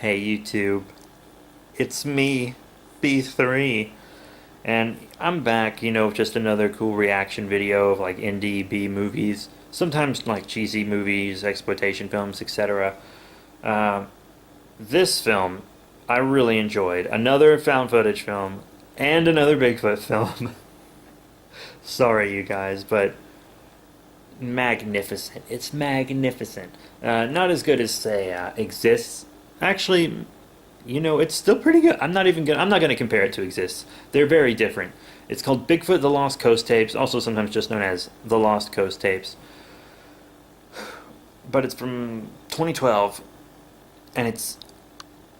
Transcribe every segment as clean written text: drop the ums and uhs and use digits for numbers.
Hey YouTube, it's me, B3, and I'm back, with just another cool reaction video of like indie B movies, sometimes like cheesy movies, exploitation films, etc. Uh, this film I really enjoyed. Another found footage film and another Bigfoot film. Sorry, you guys, but magnificent. It's magnificent. Not as good as say Exists. Actually, it's still pretty good. I'm not gonna compare it to Exists. They're very different. It's called Bigfoot: The Lost Coast Tapes, also sometimes just known as The Lost Coast Tapes. But it's from 2012, and it's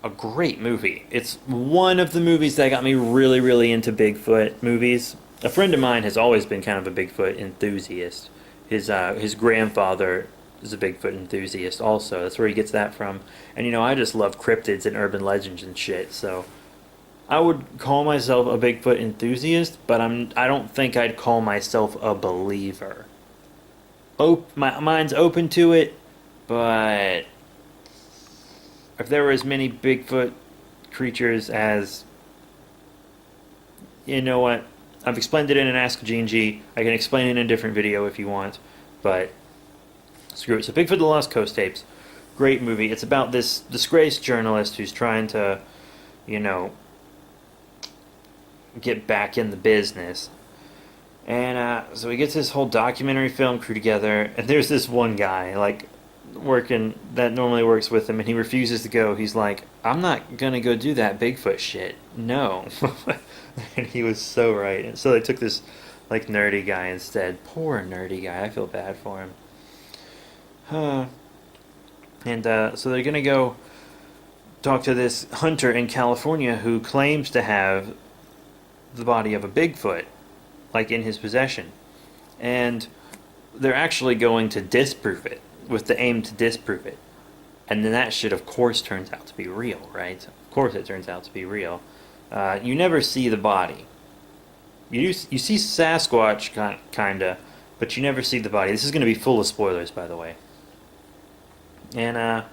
a great movie. It's one of the movies that got me really, really into Bigfoot movies. A friend of mine has always been kind of a Bigfoot enthusiast. His grandfather is a Bigfoot enthusiast also. That's where he gets that from. And I just love cryptids and urban legends and shit. So I would call myself a Bigfoot enthusiast, but I don't think I'd call myself a believer. My mind's open to it, but if there were as many Bigfoot creatures as, you know what? I've explained it in an Ask G&G. I can explain it in a different video if you want, but screw it. So Bigfoot: The Lost Coast Tapes, great movie. It's about this disgraced journalist who's trying to, get back in the business. And so he gets this whole documentary film crew together, and there's this one guy, like, working that normally works with him, and he refuses to go. He's like, I'm not gonna go do that Bigfoot shit. No. And he was so right. And so they took this like nerdy guy instead. Poor nerdy guy. I feel bad for him. So they're gonna go talk to this hunter in California who claims to have the body of a Bigfoot, like, in his possession. And they're actually going to disprove it, with the aim to disprove it. And then that shit, of course, turns out to be real, right? Of course it turns out to be real. You never see the body. You see Sasquatch, kinda, but you never see the body. This is going to be full of spoilers, by the way. And,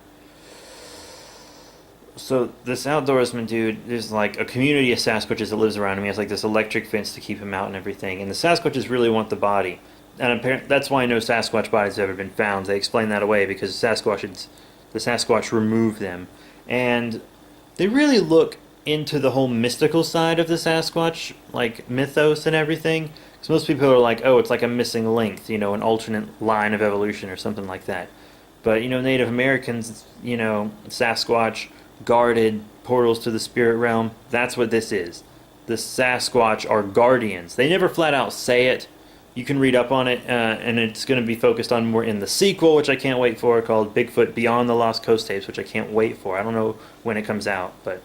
so this outdoorsman dude, there's like a community of Sasquatches that lives around him. He has like this electric fence to keep him out and everything. And the Sasquatches really want the body. And apparently that's why no Sasquatch bodies have ever been found. They explain that away because the Sasquatch removed them. And they really look into the whole mystical side of the Sasquatch, like mythos and everything. Because most people are like, oh, it's like a missing link, an alternate line of evolution or something like that. But, Native Americans, Sasquatch guarded portals to the spirit realm. That's what this is. The Sasquatch are guardians. They never flat out say it. You can read up on it, and it's going to be focused on more in the sequel, which I can't wait for, called Bigfoot Beyond the Lost Coast Tapes, which I can't wait for. I don't know when it comes out, but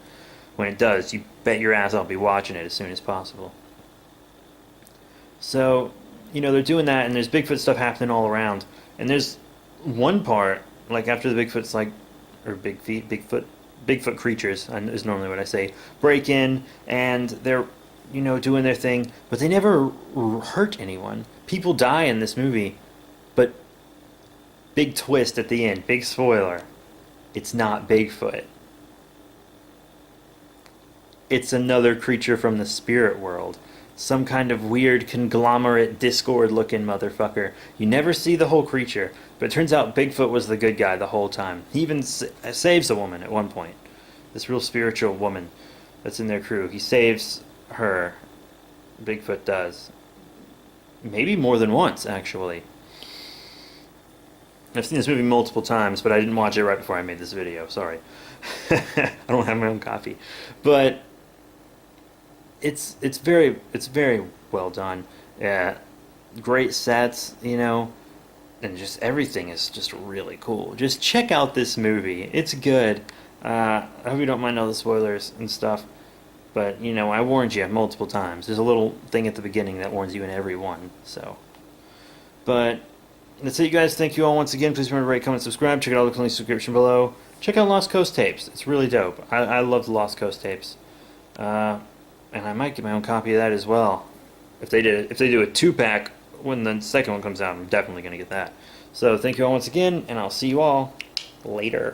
when it does, you bet your ass I'll be watching it as soon as possible. So, they're doing that, and there's Bigfoot stuff happening all around. And there's one part, like after the Bigfoot's like, or Bigfoot creatures is normally what I say, break in, and they're, doing their thing, but they never hurt anyone. People die in this movie, but big twist at the end, big spoiler, it's not Bigfoot. It's another creature from the spirit world. Some kind of weird conglomerate Discord-looking motherfucker. You never see the whole creature, but it turns out Bigfoot was the good guy the whole time. He even saves a woman at one point. This real spiritual woman that's in their crew. He saves her. Bigfoot does. Maybe more than once, actually. I've seen this movie multiple times, but I didn't watch it right before I made this video. Sorry. I don't have my own copy. But it's very well done. Yeah, great sets, and just everything is just really cool. Just check out this movie. It's good. I hope you don't mind all the spoilers and stuff. But, I warned you multiple times. There's a little thing at the beginning that warns you in every one, so. But that's it, you guys. Thank you all once again. Please remember to rate, comment, subscribe. Check out all the links in the description below. Check out Lost Coast Tapes. It's really dope. I love the Lost Coast Tapes. And I might get my own copy of that as well. If they do a 2-pack when the second one comes out, I'm definitely going to get that. So thank you all once again, and I'll see you all later.